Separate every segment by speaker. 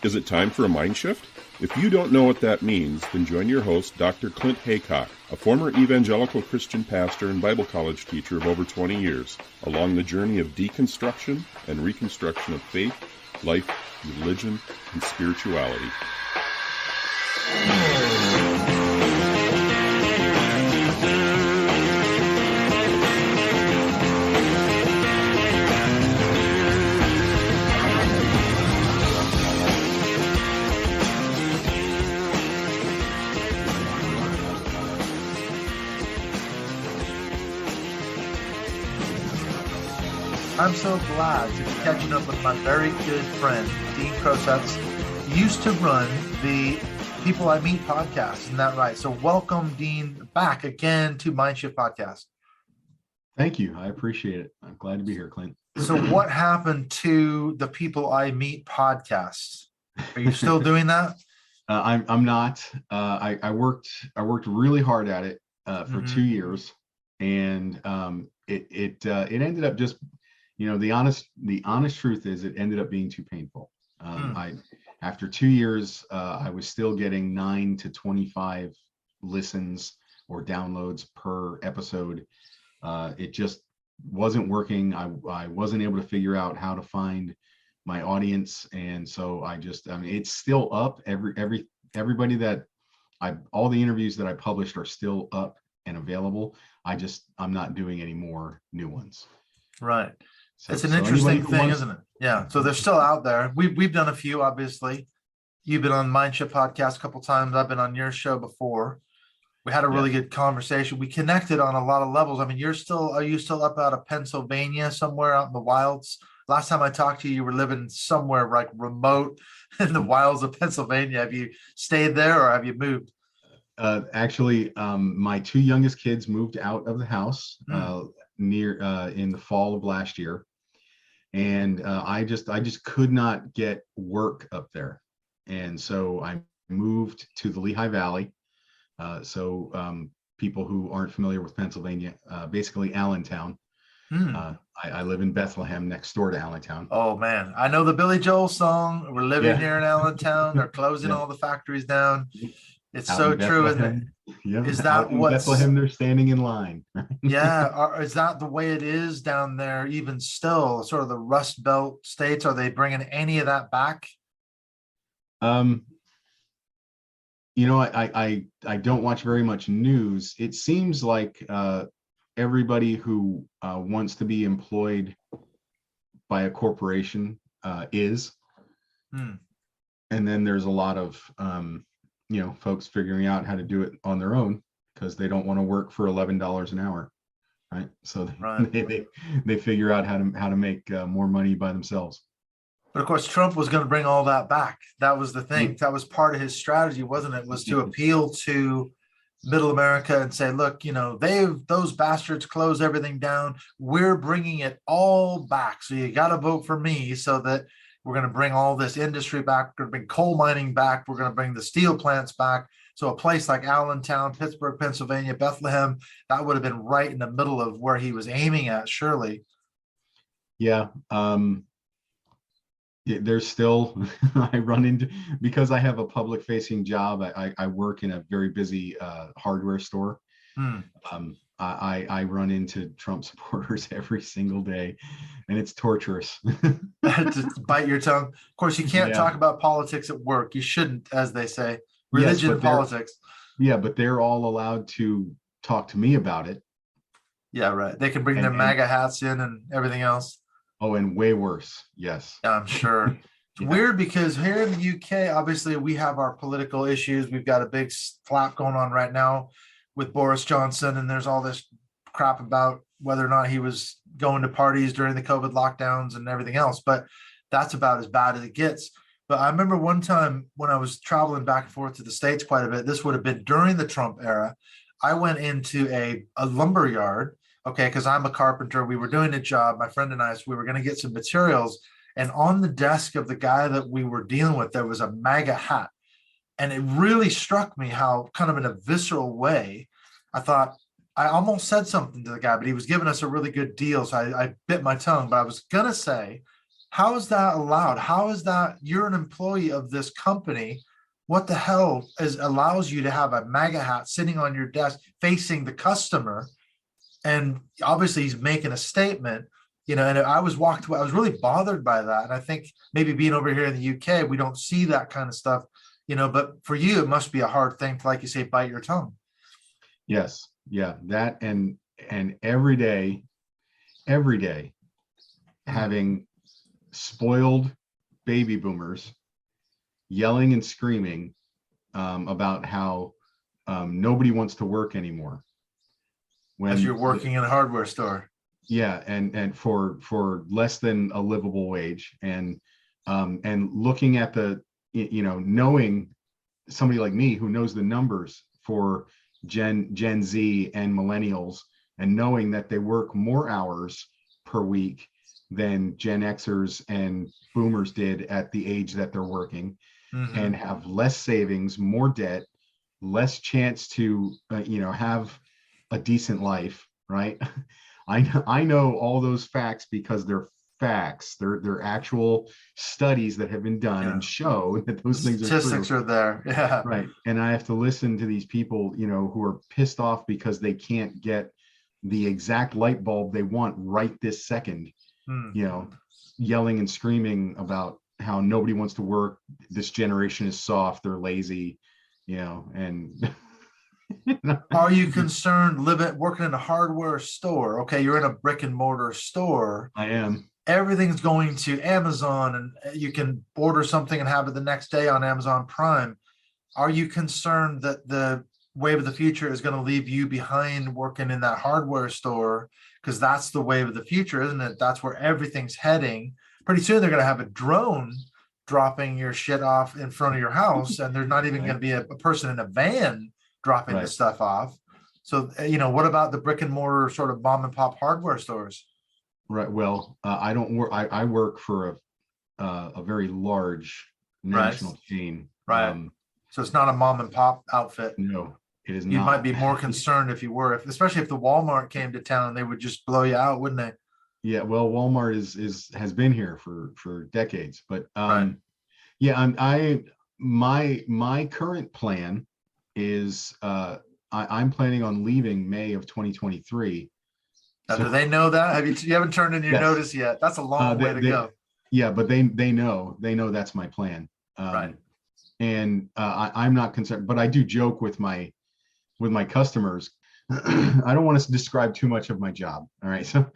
Speaker 1: Is it time for a mind shift? If you don't know what that means, then join your host, Dr. Clint Haycock, a former evangelical Christian pastor and Bible college teacher of over 20 years, along the journey of deconstruction and reconstruction of faith, life, religion, and spirituality.
Speaker 2: I'm so glad to be catching up with my very good friend, Dean Krosecz. He used to run the People I Meet podcast, isn't that right? So welcome, Dean, back again to Mindshift Podcast.
Speaker 3: Thank you. I appreciate it. I'm glad to be here, Clint.
Speaker 2: So what happened to the People I Meet podcast? Are you still doing that?
Speaker 3: I'm not. I worked really hard at it for 2 years, and it ended up just, the honest truth is it ended up being too painful. After 2 years, I was still getting 9 to 25 listens or downloads per episode. It just wasn't working. I wasn't able to figure out how to find my audience, and so it's still up. Everybody all the interviews that I published are still up and available. I'm not doing any more new ones.
Speaker 2: Right. It's an interesting thing, isn't it? Yeah. So they're still out there. We've done a few, obviously. You've been on Mindshift Podcast a couple of times. I've been on your show before. We had a really good conversation. We connected on a lot of levels. I mean, are you still up out of Pennsylvania, somewhere out in the wilds? Last time I talked to you, you were living somewhere like remote in the wilds of Pennsylvania. Have you stayed there or have you moved?
Speaker 3: Actually, my two youngest kids moved out of the house in the fall of last year, and I just could not get work up there, and so I moved to the Lehigh Valley. People who aren't familiar with Pennsylvania, basically Allentown. I live in Bethlehem, next door to Allentown.
Speaker 2: Oh man, I know the Billy Joel song. We're living here in Allentown. They're closing all the factories down. It's out so true, isn't it?
Speaker 3: Yeah.
Speaker 2: Is that what
Speaker 3: Bethlehem? They're standing in line.
Speaker 2: Yeah. Is that the way it is down there? Even still, sort of the Rust Belt states. Are they bringing any of that back?
Speaker 3: I don't watch very much news. It seems like everybody who wants to be employed by a corporation is. And then there's a lot of folks figuring out how to do it on their own because they don't want to work for $11 an hour, right? So they figure out how to make more money by themselves.
Speaker 2: But of course, Trump was going to bring all that back. That was the thing. That was part of his strategy, wasn't it? Was to appeal to middle America and say, look, those bastards closed everything down. We're bringing it all back. So you got to vote for me so that we're going to bring all this industry back. We're going to bring coal mining back. We're going to bring the steel plants back. So a place like Allentown, Pittsburgh, Pennsylvania, Bethlehem, that would have been right in the middle of where he was aiming at, surely.
Speaker 3: Yeah. There's still, I run into, because I have a public facing job, I work in a very busy hardware store. I run into Trump supporters every single day, and it's torturous.
Speaker 2: To bite your tongue. Of course, you can't talk about politics at work. You shouldn't, as they say. Religion and politics.
Speaker 3: Yeah, but they're all allowed to talk to me about it.
Speaker 2: Yeah, right. They can bring their MAGA hats in and everything else.
Speaker 3: Oh, and way worse. Yes.
Speaker 2: Yeah, I'm sure. It's weird because here in the UK, obviously, we have our political issues. We've got a big flap going on right now with Boris Johnson, and there's all this crap about whether or not he was going to parties during the COVID lockdowns and everything else. But that's about as bad as it gets. But I remember one time when I was traveling back and forth to the States quite a bit, this would have been during the Trump era. I went into a lumber yard, because I'm a carpenter. We were doing a job, my friend and I, so we were going to get some materials. And on the desk of the guy that we were dealing with, there was a MAGA hat. And it really struck me how kind of in a visceral way, I thought, I almost said something to the guy, but he was giving us a really good deal. So I bit my tongue, but I was going to say, How is that allowed? How is that you're an employee of this company? What the hell allows you to have a MAGA hat sitting on your desk facing the customer? And obviously he's making a statement, and I was really bothered by that. And I think maybe being over here in the UK, we don't see that kind of stuff, but for you, it must be a hard thing to, like you say, bite your tongue.
Speaker 3: Yes. Yeah. That and every day, having spoiled baby boomers yelling and screaming about how nobody wants to work anymore.
Speaker 2: As you're working in a hardware store.
Speaker 3: Yeah, and for less than a livable wage, and looking at knowing somebody like me who knows the numbers for Gen Z and millennials, and knowing that they work more hours per week than Gen Xers and boomers did at the age that they're working, and have less savings, more debt, less chance to have a decent life, right? I know all those facts because they're facts. They're actual studies that have been done and show that those things are true.
Speaker 2: Statistics are there. Yeah.
Speaker 3: Right. And I have to listen to these people, who are pissed off because they can't get the exact light bulb they want right this second, yelling and screaming about how nobody wants to work. This generation is soft, they're lazy, and
Speaker 2: Are you concerned working in a hardware store? Okay, you're in a brick and mortar store.
Speaker 3: I am.
Speaker 2: Everything's going to Amazon, and you can order something and have it the next day on Amazon Prime. Are you concerned that the wave of the future is going to leave you behind working in that hardware store? Because that's the wave of the future, isn't it? That's where everything's heading. Pretty soon they're going to have a drone dropping your shit off in front of your house, and there's not even going to be a person in a van dropping the stuff off. So, what about the brick and mortar sort of mom and pop hardware stores?
Speaker 3: Right. Well, I don't work. I work for a very large national chain.
Speaker 2: Right. So it's not a mom and pop outfit.
Speaker 3: No, it is not.
Speaker 2: You might be more concerned if you were, especially if the Walmart came to town, they would just blow you out, wouldn't they?
Speaker 3: Yeah. Well, Walmart has been here for decades, but yeah, my current plan is I'm planning on leaving May of 2023.
Speaker 2: Now, do they know that? You haven't turned in your notice yet? That's a long way to go.
Speaker 3: Yeah, but they know that's my plan.
Speaker 2: Right.
Speaker 3: And I'm not concerned, but I do joke with my customers. I don't want to describe too much of my job. All right. So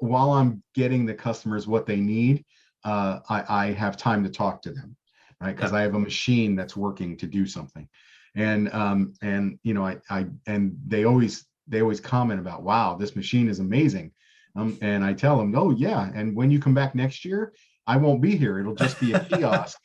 Speaker 3: while I'm getting the customers what they need, I have time to talk to them, right? Because I have a machine that's working to do something. And they always comment about, wow, this machine is amazing. And I tell them, oh yeah, and when you come back next year, I won't be here. It'll just be a kiosk.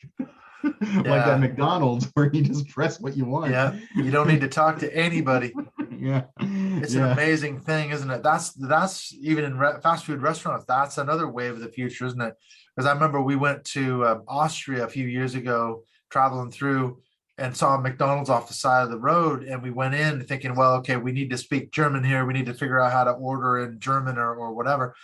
Speaker 3: Like at McDonald's, where you just press what you want.
Speaker 2: Yeah, you don't need to talk to anybody.
Speaker 3: Yeah,
Speaker 2: it's an amazing thing, isn't it? That's even in fast food restaurants. That's another wave of the future, isn't it? Because I remember we went to Austria a few years ago, traveling through, and saw McDonald's off the side of the road, and we went in thinking, well, okay, we need to speak German here. We need to figure out how to order in German or whatever.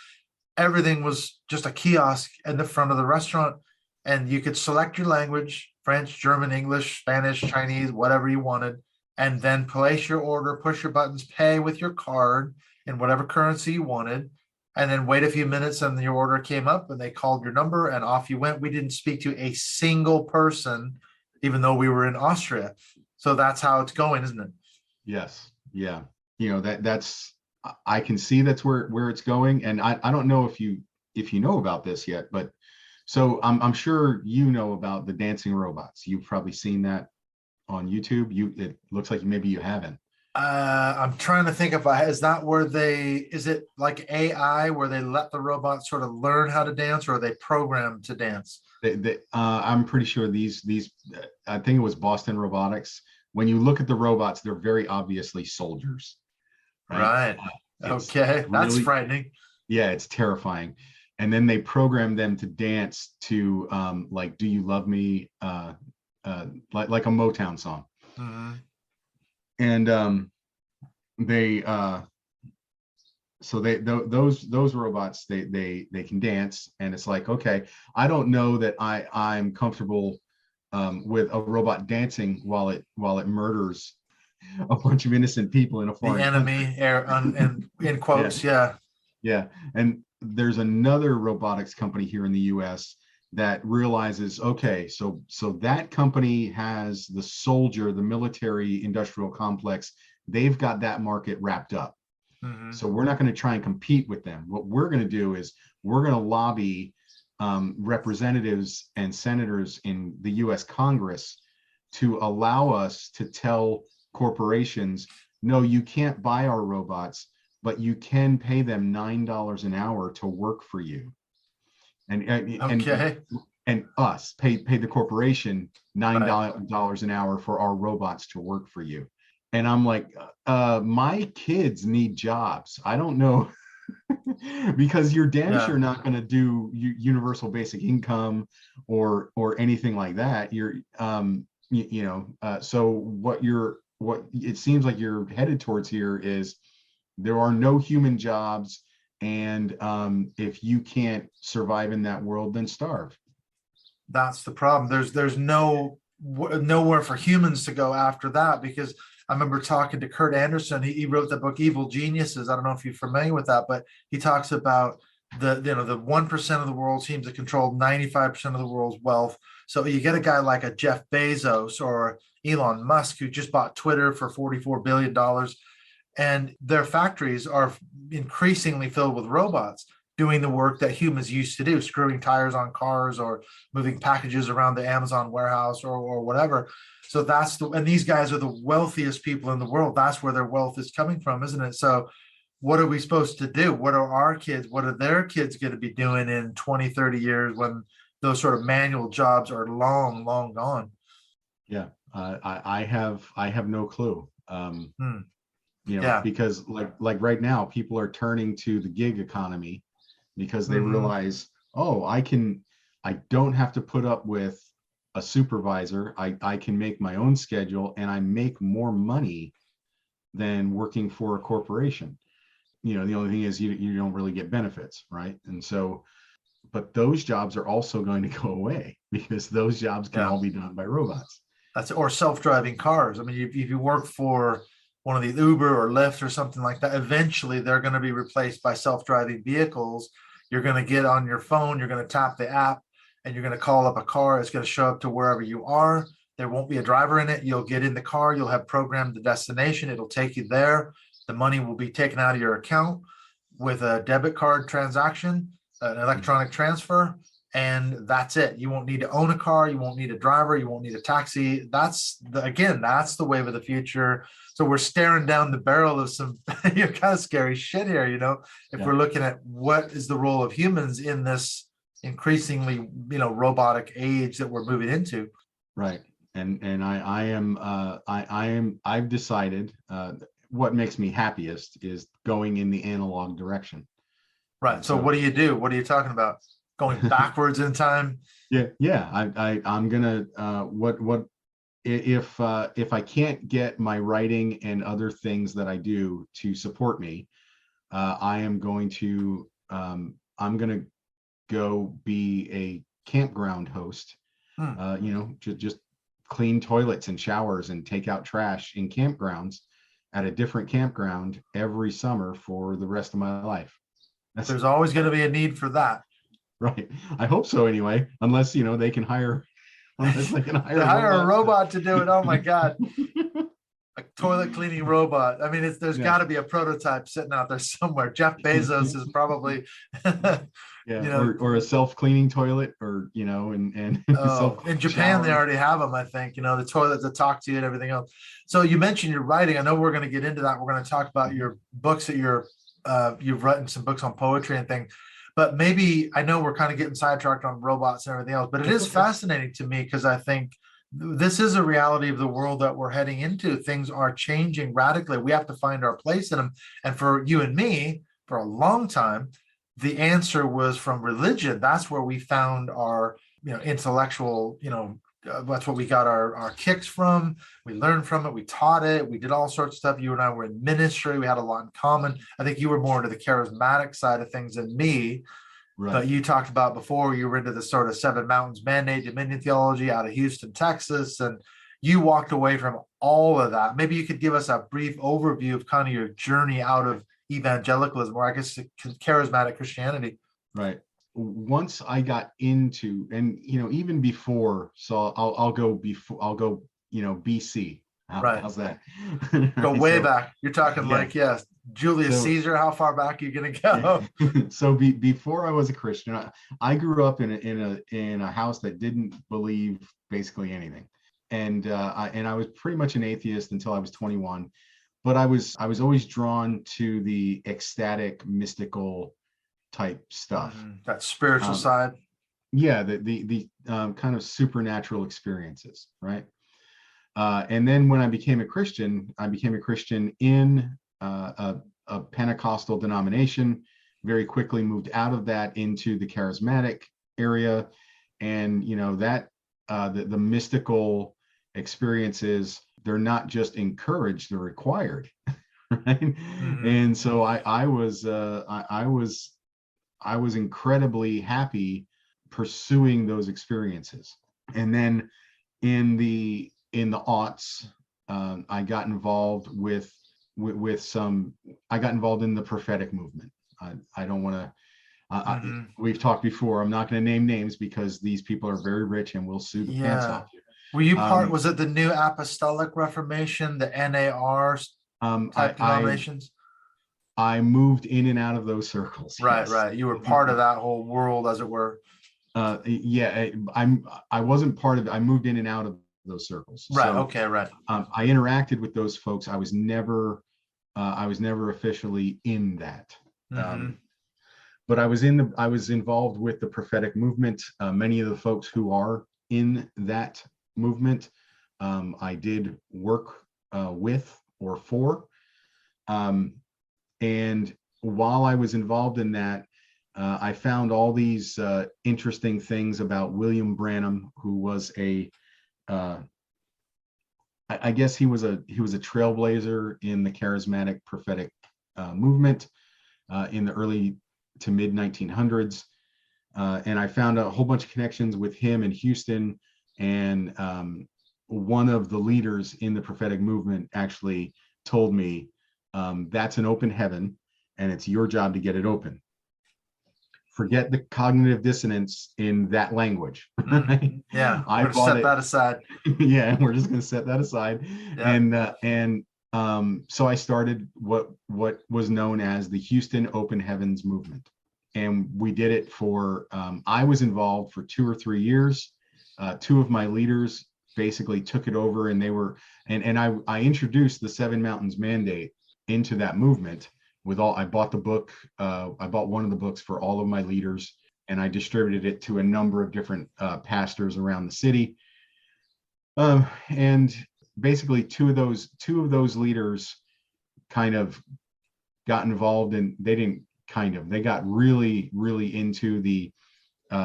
Speaker 2: Everything was just a kiosk in the front of the restaurant. And you could select your language, French, German, English, Spanish, Chinese, whatever you wanted, and then place your order, push your buttons, pay with your card in whatever currency you wanted, and then wait a few minutes and your order came up and they called your number and off you went. We didn't speak to a single person, even though we were in Austria. So that's how it's going, isn't it?
Speaker 3: Yes. Yeah. That's I can see that's where it's going. And I don't know if you know about this yet, but so I'm sure you know about the dancing robots. You've probably seen that on YouTube. It looks like maybe you haven't.
Speaker 2: I'm trying to think is it like AI where they let the robots sort of learn how to dance, or are they programmed to dance?
Speaker 3: I'm pretty sure these I think it was Boston Robotics. When you look at the robots, they're very obviously soldiers.
Speaker 2: Right. Okay. That's frightening.
Speaker 3: Yeah, it's terrifying. And then they program them to dance to like "Do You Love Me," like a Motown song. And so those robots, they can dance, and it's like, okay, I don't know that I'm comfortable with a robot dancing while it murders a bunch of innocent people in a
Speaker 2: The
Speaker 3: foreign country.
Speaker 2: enemy, and in
Speaker 3: Yeah,
Speaker 2: quotes, yeah.
Speaker 3: yeah. And there's another robotics company here in the US that realizes, okay, so that company has the soldier, the military industrial complex, they've got that market wrapped up.
Speaker 2: Mhm.
Speaker 3: So we're not going to try and compete with them. What we're going to do is we're going to lobby representatives and senators in the US Congress to allow us to tell corporations, no, you can't buy our robots, but you can pay them $9 an hour to work for you.
Speaker 2: Okay.
Speaker 3: And us pay the corporation
Speaker 2: Right.
Speaker 3: $9 an hour for our robots to work for you. And I'm like, my kids need jobs. I don't know. Because you're damn
Speaker 2: Yeah.
Speaker 3: sure not going to do universal basic income or anything like that. You're so what it seems like you're headed towards here is there are no human jobs, and if you can't survive in that world, then starve.
Speaker 2: That's the problem. There's nowhere for humans to go after that, because I remember talking to Kurt Anderson. He wrote the book Evil Geniuses. I don't know if you're familiar with that, but he talks about the 1% of the world seems to control 95% of the world's wealth. So you get a guy like a Jeff Bezos or Elon Musk, who just bought Twitter for $44 billion, and their factories are increasingly filled with robots doing the work that humans used to do, screwing tires on cars or moving packages around the Amazon warehouse or whatever. So and these guys are the wealthiest people in the world. That's where their wealth is coming from, isn't it? So what are we supposed to do? What are our kids, what are their kids going to be doing in 20, 30 years when those sort of manual jobs are long, long gone?
Speaker 3: Yeah, I have no clue.
Speaker 2: Hmm. Yeah.
Speaker 3: Because like right now, people are turning to the gig economy because they
Speaker 2: Mhm.
Speaker 3: realize, oh, I don't have to put up with a supervisor. I can make my own schedule, and I make more money than working for a corporation. The only thing is you don't really get benefits, right? And so, but those jobs are also going to go away because those jobs can
Speaker 2: Yeah.
Speaker 3: all be done by robots.
Speaker 2: That's, or self-driving cars. I mean, if you work for one of the Uber or Lyft or something like that, eventually they're going to be replaced by self-driving vehicles. You're going to get on your phone, you're going to tap the app, and you're going to call up a car. It's going to show up to wherever you are. There won't be a driver in it. You'll get in the car, you'll have programmed the destination, it'll take you there. The money will be taken out of your account with a debit card transaction, an electronic transfer, and that's it. You won't need to own a car, you won't need a driver, you won't need a taxi. That's the wave of the future. So we're staring down the barrel of some kind of scary shit here, if
Speaker 3: Yeah.
Speaker 2: we're looking at what is the role of humans in this increasingly robotic age that we're moving into.
Speaker 3: Right. And I've decided what makes me happiest is going in the analog direction.
Speaker 2: Right.
Speaker 3: And
Speaker 2: So
Speaker 3: so
Speaker 2: what do you do? What are you talking about? Going backwards in time?
Speaker 3: yeah, I'm gonna what if I can't get my writing and other things that I do to support me, I am going to I'm gonna go be a campground host. Just clean toilets and showers and take out trash in campgrounds at a different campground every summer for the rest of my life. That's
Speaker 2: There's always going to be a need for that.
Speaker 3: right. I hope so anyway, unless they can hire unless they can hire
Speaker 2: To
Speaker 3: a
Speaker 2: hire a
Speaker 3: robot.
Speaker 2: robot to do it. Oh my God. A toilet cleaning robot. I mean, there's
Speaker 3: Yeah.
Speaker 2: got to be a prototype sitting out there somewhere. Jeff Bezos is probably,
Speaker 3: Yeah, or a self-cleaning toilet, or and
Speaker 2: oh,
Speaker 3: self
Speaker 2: in Japan, they
Speaker 3: shower.
Speaker 2: already have them, I think, the toilet to talk to you and everything else. So you mentioned your writing. I know we're going to get into that. We're going to talk about your books that you've written some books on poetry and things, but maybe, I know we're kind of getting sidetracked on robots and everything else, but it
Speaker 3: That's
Speaker 2: is
Speaker 3: okay.
Speaker 2: fascinating to me because I think this is a reality of the world that we're heading into. Things are changing radically. We have to find our place in them. And for you and me, for a long time, the answer was from religion. That's where we found our, intellectual, That's what we got our kicks from. We learned from it. We taught it. We did all sorts of stuff. You and I were in ministry. We had a lot in common. I think you were more into the charismatic side of things than me.
Speaker 3: Right.
Speaker 2: But you talked about before you were into the sort of Seven Mountains Mandate Dominion theology out of Houston, Texas, and you walked away from all of that. Maybe you could give us a brief overview of kind of your journey out of evangelicalism, or I guess charismatic Christianity.
Speaker 3: Right. Once I got into, and even before, so I'll go BC.
Speaker 2: Right.
Speaker 3: How's that?
Speaker 2: Go way back. You're talking yes, Julius Caesar. How far back are you going to go?
Speaker 3: So before I was a Christian, I grew up in a house that didn't believe basically anything, and I was pretty much an atheist until I was 21. But I was always drawn to the ecstatic, mystical type stuff.
Speaker 2: That spiritual side.
Speaker 3: Yeah, the kind of supernatural experiences, right? And then when I became a Christian in a Pentecostal denomination. Very quickly moved out of that into the charismatic area, and that the mystical experiences, they're not just encouraged, they're required, right? And so I was incredibly happy pursuing those experiences. And then in the aughts, I got involved I got involved in the prophetic movement. I don't want to, we've talked before, I'm not going to name names because these people are very rich and will sue the pants off you.
Speaker 2: Were you part, was it the New Apostolic Reformation, the NAR type denominations?
Speaker 3: I moved in and out of those circles.
Speaker 2: Right,
Speaker 3: yes.
Speaker 2: right. You were part of that whole world, as it were.
Speaker 3: I wasn't part of it. I moved in and out of those circles.
Speaker 2: Right.
Speaker 3: So,
Speaker 2: okay. Right.
Speaker 3: I interacted with those folks. I was never officially in that. But I was involved with the prophetic movement. Many of the folks who are in that movement, I did work with or for. And while I was involved in that, I found all these interesting things about William Branham, who was I guess he was a trailblazer in the charismatic prophetic movement in the early to mid 1900s. And I found a whole bunch of connections with him in Houston. And one of the leaders in the prophetic movement actually told me, that's an open heaven and it's your job to get it open. Forget the cognitive dissonance in that language. Right?
Speaker 2: Yeah, we're gonna set that aside.
Speaker 3: Yeah, we're just going to set that aside. Yeah. And so I started what was known as the Houston Open Heavens movement, and we did it for. I was involved for 2 or 3 years. Two of my leaders basically took it over, and they were, and I introduced the Seven Mountains Mandate into that movement. I bought the book. I bought one of the books for all of my leaders, and I distributed it to a number of different pastors around the city. And basically, two of those leaders kind of got involved, and they got really, really into the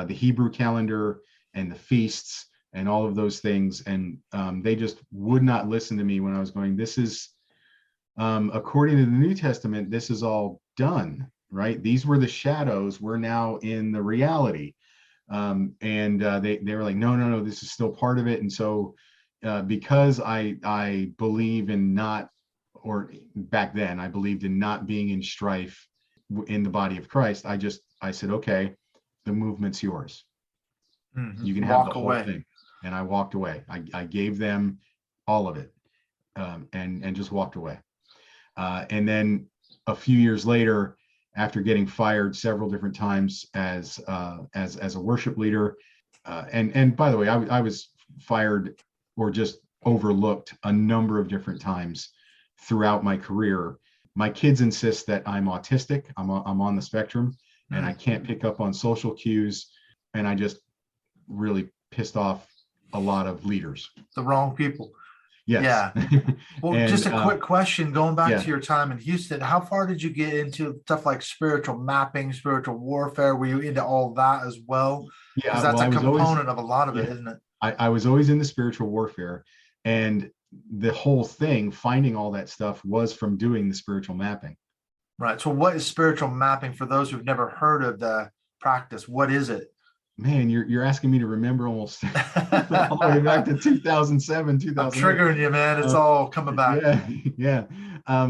Speaker 3: Hebrew calendar and the feasts and all of those things, and they just would not listen to me when I was going, this is. According to the New Testament, this is all done, right? These were the shadows. We're now in the reality. And they were like, no, this is still part of it. And so because I believe in not, or back then, I believed in not being in strife in the body of Christ, I said, okay, the movement's yours. You can have the whole thing. And I walked away. I gave them all of it and just walked away. And then a few years later, after getting fired several different times as a worship leader, and by the way, I was fired or just overlooked a number of different times throughout my career. My kids insist that I'm autistic. I'm on the spectrum, and I can't pick up on social cues, and I just really pissed off a lot of leaders.
Speaker 2: The wrong people.
Speaker 3: Yes.
Speaker 2: Yeah. Well, and, just a quick question, going back to your time in Houston, how far did you get into stuff like spiritual mapping, spiritual warfare? Were you into all that as well?
Speaker 3: Yeah,
Speaker 2: because that's a component of a lot of it, isn't it?
Speaker 3: I was always into spiritual warfare, and the whole thing, finding all that stuff, was from doing the spiritual mapping.
Speaker 2: Right. So what is spiritual mapping for those who've never heard of the practice? What is it?
Speaker 3: Man, you're asking me to remember almost all the way back to 2007, 2008.
Speaker 2: I'm triggering you, man. It's all coming back.
Speaker 3: Yeah.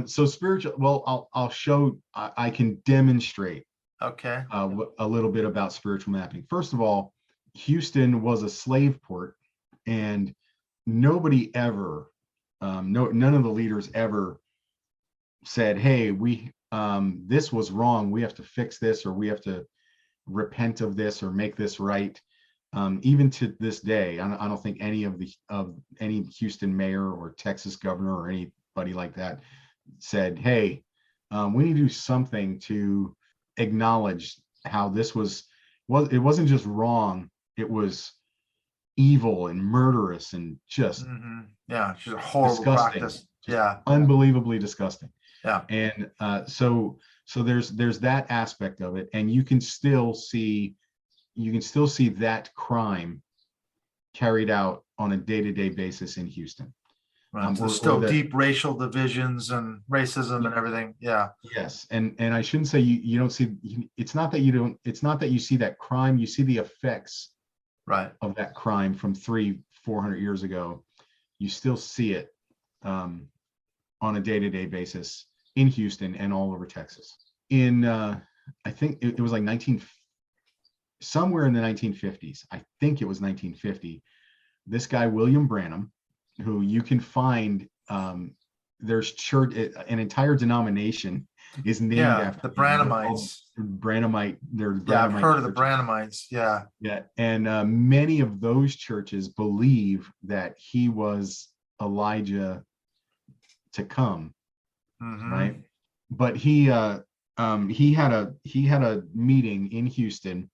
Speaker 3: So spiritual, well, I'll show, I can demonstrate
Speaker 2: Okay.
Speaker 3: a little bit about spiritual mapping. First of all, Houston was a slave port, and nobody ever, none of the leaders ever said, hey, this was wrong, we have to fix this, or we have to repent of this or make this right. Even to this day, I don't think any of any Houston mayor or Texas governor or anybody like that said, hey, we need to do something to acknowledge how this it wasn't just wrong, it was evil and murderous and just
Speaker 2: yeah, it's just a horrible
Speaker 3: disgusting.
Speaker 2: practice. Yeah,
Speaker 3: unbelievably disgusting.
Speaker 2: Yeah.
Speaker 3: And so there's that aspect of it, and you can still see that crime carried out on a day-to-day basis in Houston.
Speaker 2: Right. There's still deep racial divisions and racism and everything. Yeah.
Speaker 3: Yes. And I shouldn't say you don't see, it's not that you see that crime, you see the effects of that crime from 300-400 years ago. You still see it on a day-to-day basis in Houston and all over Texas. In I think it was like somewhere in the 1950s. I think it was 1950. This guy William Branham, who you can find, there's church, an entire denomination is named after
Speaker 2: the Branhamites.
Speaker 3: Branhamite.
Speaker 2: I've heard of the Branhamites. Yeah.
Speaker 3: And many of those churches believe that he was Elijah to come, right? But he had a meeting in Houston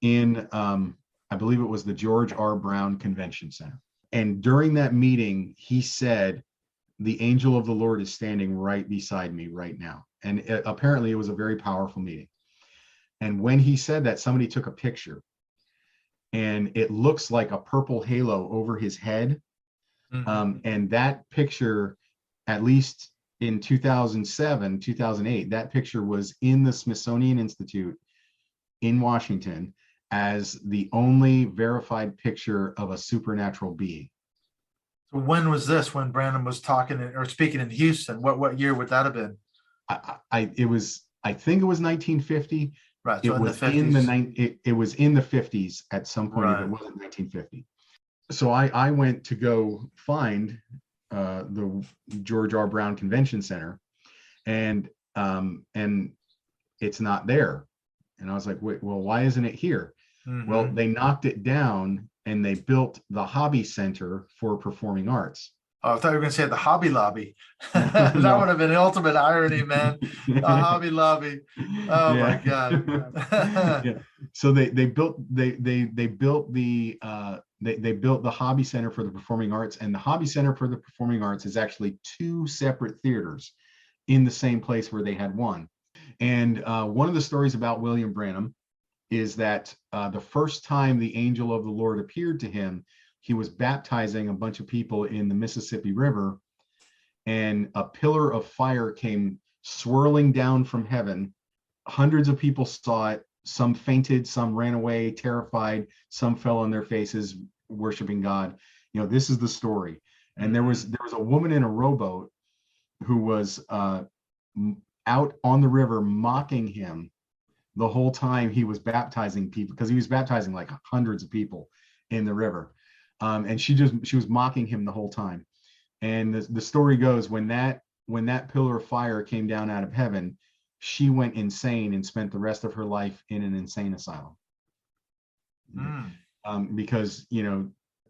Speaker 3: in I believe it was the George R. Brown Convention Center. And during that meeting, he said, the angel of the Lord is standing right beside me right now. And apparently it was a very powerful meeting. And when he said that, somebody took a picture, and it looks like a purple halo over his head. And that picture, at least in 2007, 2008, that picture was in the Smithsonian Institute in Washington as the only verified picture of a supernatural being.
Speaker 2: So when was this, when Branham was talking or speaking in Houston? What year would that have been?
Speaker 3: I think it was 1950.
Speaker 2: Right. So
Speaker 3: it was in the 50s. It was in the 50s at some point. If it wasn't 1950. So I went to go find the George R. Brown Convention Center, and it's not there. And I was like, wait, well, why isn't it here? Well, they knocked it down and they built the Hobby Center for Performing Arts.
Speaker 2: Oh, I thought you were going to say the Hobby Lobby. That would have been the ultimate irony, man. The Hobby Lobby. Oh my God.
Speaker 3: So they built the Hobby Center for the Performing Arts, and the Hobby Center for the Performing Arts is actually two separate theaters in the same place where they had one. And one of the stories about William Branham is that the first time the angel of the Lord appeared to him, he was baptizing a bunch of people in the Mississippi River, and a pillar of fire came swirling down from heaven. Hundreds of people saw it. Some fainted, some ran away, terrified, some fell on their faces, worshiping God. This is the story. And there was a woman in a rowboat who was out on the river mocking him the whole time he was baptizing people, because he was baptizing like hundreds of people in the river. And she was mocking him the whole time. And the story goes, when that pillar of fire came down out of heaven, she went insane and spent the rest of her life in an insane asylum. Because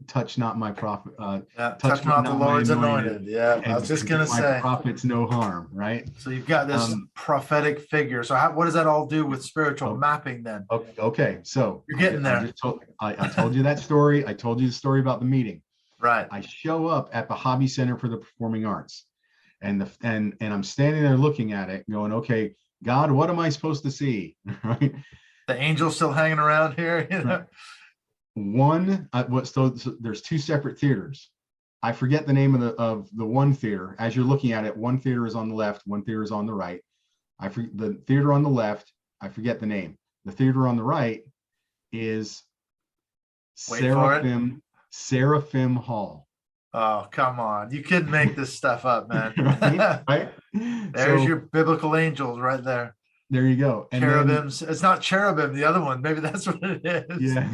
Speaker 3: touch not my prophet,
Speaker 2: touch not the Lord's anointed. Yeah, I was just gonna say,
Speaker 3: prophets no harm, right?
Speaker 2: So you've got this prophetic figure. So what does that all do with spiritual mapping then?
Speaker 3: Okay, so
Speaker 2: you're getting there.
Speaker 3: I told you that story. I told you the story about the meeting.
Speaker 2: Right.
Speaker 3: I show up at the Hobby Center for the Performing Arts, and I'm standing there looking at it, going, okay, God, what am I supposed to see? Right.
Speaker 2: The angel's still hanging around here.
Speaker 3: Right. So there's two separate theaters. I forget the name of the one theater. As you're looking at it, one theater is on the left, one theater is on the right. The theater on the left, I forget the name. The theater on the right is Seraphim Hall.
Speaker 2: Oh, come on. You couldn't make this stuff up, man.
Speaker 3: right?
Speaker 2: There's your biblical angels right there.
Speaker 3: There you go. And
Speaker 2: cherubims. It's not cherubim, the other one. Maybe that's what it is.
Speaker 3: Yeah.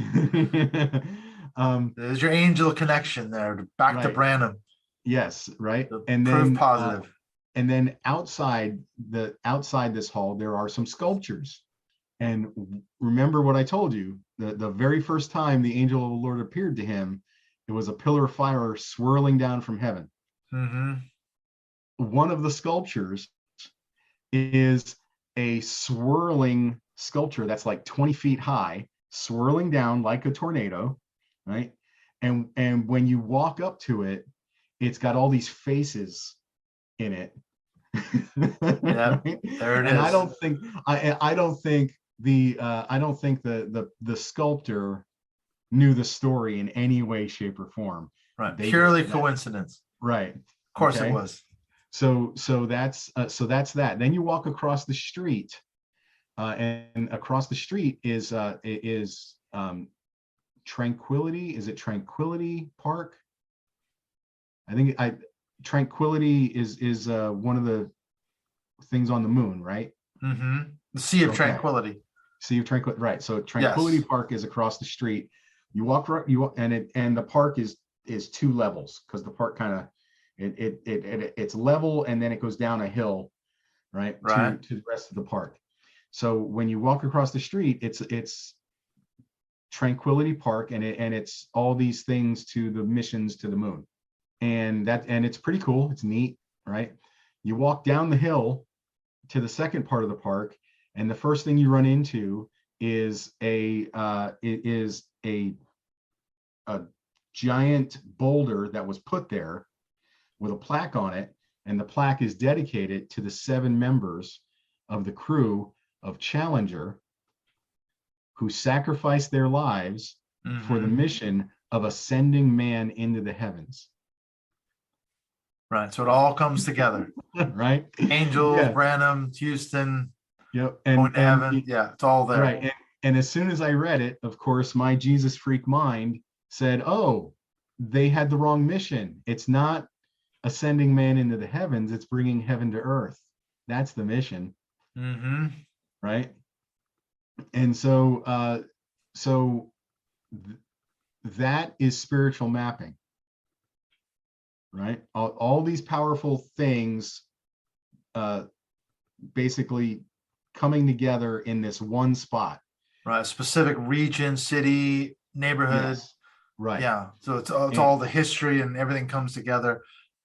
Speaker 2: There's your angel connection there. Back to Branham.
Speaker 3: Yes, right.
Speaker 2: And then positive.
Speaker 3: And then outside this hall, there are some sculptures. And remember what I told you, the very first time the angel of the Lord appeared to him, it was a pillar of fire swirling down from heaven.
Speaker 2: Mm-hmm.
Speaker 3: One of the sculptures is a swirling sculpture that's like 20 feet high, swirling down like a tornado, right? And when you walk up to it, it's got all these faces in it.
Speaker 2: Yeah, right? There it is.
Speaker 3: I don't think the sculptor knew the story in any way, shape, or form.
Speaker 2: Right. Purely coincidence.
Speaker 3: Right.
Speaker 2: Of course it was.
Speaker 3: So that's that. Then you walk across the street, and across the street is Tranquility. Is it Tranquility Park? I think Tranquility is one of the things on the moon, right?
Speaker 2: Mm-hmm. The Sea of Tranquility.
Speaker 3: Sea of Tranquility, right? So Tranquility Park is across the street. You walk right, and the park is two levels, because the park kind of it's level, and then it goes down a hill, right? To the rest of the park. So when you walk across the street, it's Tranquility Park, and it's all these things to the missions to the moon, and it's pretty cool. It's neat, right? You walk down the hill to the second part of the park, and the first thing you run into is a giant boulder that was put there with a plaque on it, and the plaque is dedicated to the 7 members of the crew of Challenger who sacrificed their lives for the mission of ascending man into the heavens.
Speaker 2: Right. So it all comes together.
Speaker 3: Right.
Speaker 2: Angels, Branham, Houston.
Speaker 3: Yep.
Speaker 2: And heaven. Yeah, it's all there.
Speaker 3: Right. And as soon as I read it, of course, my Jesus freak mind said, oh, they had the wrong mission. It's not ascending man into the heavens. It's bringing heaven to earth. That's the mission.
Speaker 2: Mm-hmm.
Speaker 3: Right. And so, that is spiritual mapping. Right. All these powerful things, basically coming together in this one spot.
Speaker 2: Right. Specific region, city, neighborhood.
Speaker 3: Yes. Right.
Speaker 2: Yeah. So it's all the history, and everything comes together.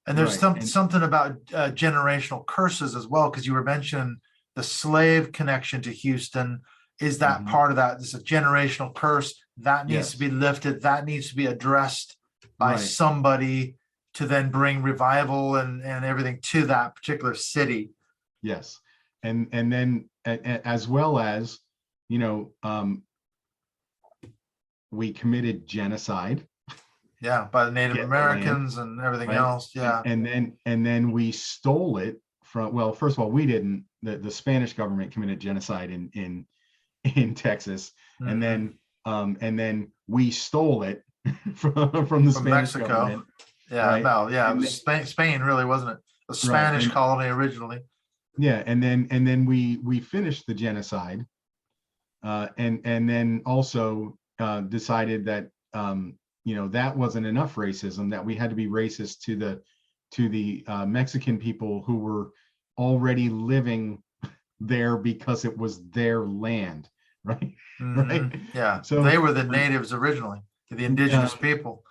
Speaker 2: And there's something about generational curses as well, because you were mentioning the slave connection to Houston. Is that part of that? This is a generational curse that needs to be lifted. That needs to be addressed by somebody to then bring revival and everything to that particular city.
Speaker 3: Yes. And then as well as, we committed genocide.
Speaker 2: Yeah, by the Native Americans and everything else. Yeah.
Speaker 3: And then we stole it from, well, first of all, we didn't. The Spanish government committed genocide in Texas. And then we stole it from the Spanish
Speaker 2: Mexico.
Speaker 3: government.
Speaker 2: Yeah, right? No, yeah, it was Spain, really, wasn't it? A Spanish colony originally.
Speaker 3: Yeah, and then we finished the genocide, and then also decided that that wasn't enough racism, that we had to be racist to the Mexican people who were already living there because it was their land, right? Right.
Speaker 2: Yeah. So they were the natives originally, the indigenous people.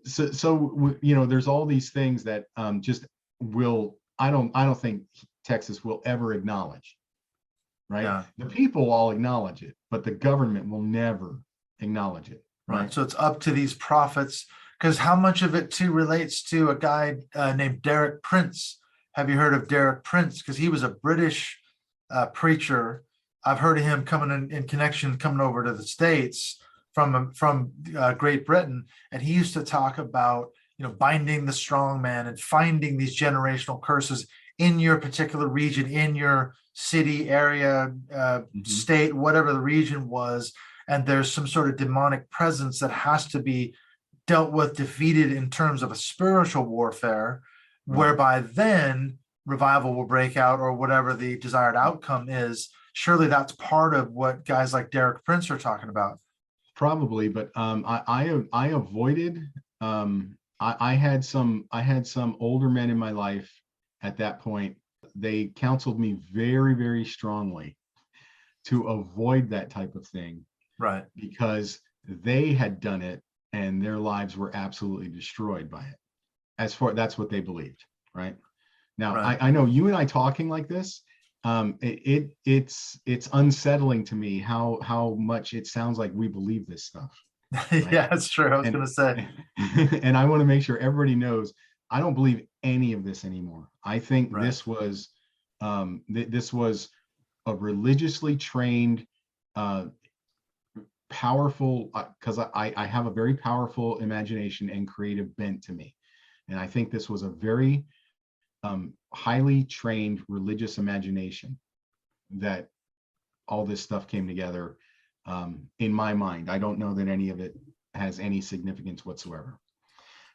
Speaker 3: So there's all these things that just will. I don't think Texas will ever acknowledge. Right. Yeah. The people all acknowledge it, but the government will never acknowledge it.
Speaker 2: Right. So it's up to these prophets, because how much of it too relates to a guy named Derek Prince. Have you heard of Derek Prince? Because he was a British preacher. I've heard of him coming in connection, coming over to the States from Great Britain, and he used to talk about, binding the strong man and finding these generational curses in your particular region, in your city, area, state, whatever the region was, and there's some sort of demonic presence that has to be dealt with, defeated in terms of a spiritual warfare, whereby then revival will break out, or whatever the desired outcome is. Surely that's part of what guys like Derek Prince are talking about.
Speaker 3: Probably, but I avoided. I had some older men in my life at that point. They counseled me very, very strongly to avoid that type of thing,
Speaker 2: right?
Speaker 3: Because they had done it and their lives were absolutely destroyed by it. That's what they believed, right? Now,
Speaker 2: right.
Speaker 3: I know you and I talking like this, it's unsettling to me how much it sounds like we believe this stuff.
Speaker 2: Right? Yeah, that's true. I was going to say.
Speaker 3: And I want to make sure everybody knows I don't believe any of this anymore. I think
Speaker 2: right.
Speaker 3: this was a religiously trained, powerful, because I have a very powerful imagination and creative bent to me. And I think this was a very highly trained religious imagination that all this stuff came together, in my mind. I don't know that any of it has any significance whatsoever.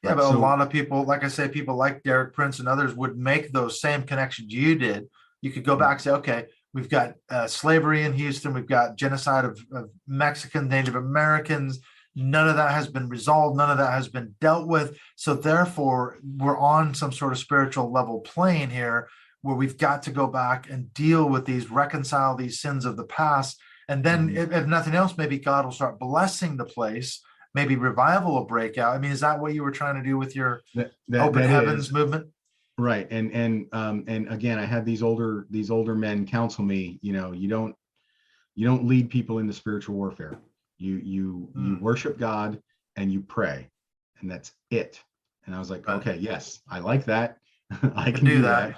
Speaker 2: Yeah, but a lot of people, like I say, people like Derek Prince and others would make those same connections you did. You could go back and say, okay, we've got slavery in Houston, we've got genocide of Mexican, Native Americans. None of that has been resolved. None of that has been dealt with. So therefore, we're on some sort of spiritual level plane here where we've got to go back and deal with these, reconcile these sins of the past. And then if nothing else, maybe God will start blessing the place. Maybe revival will break out. I mean, is that what you were trying to do with your Open Heavens movement?
Speaker 3: Right. And again, I had these older men counsel me, you don't lead people into spiritual warfare. You worship God and you pray, and that's it. And I was like, okay, yes, I like that. I can do that.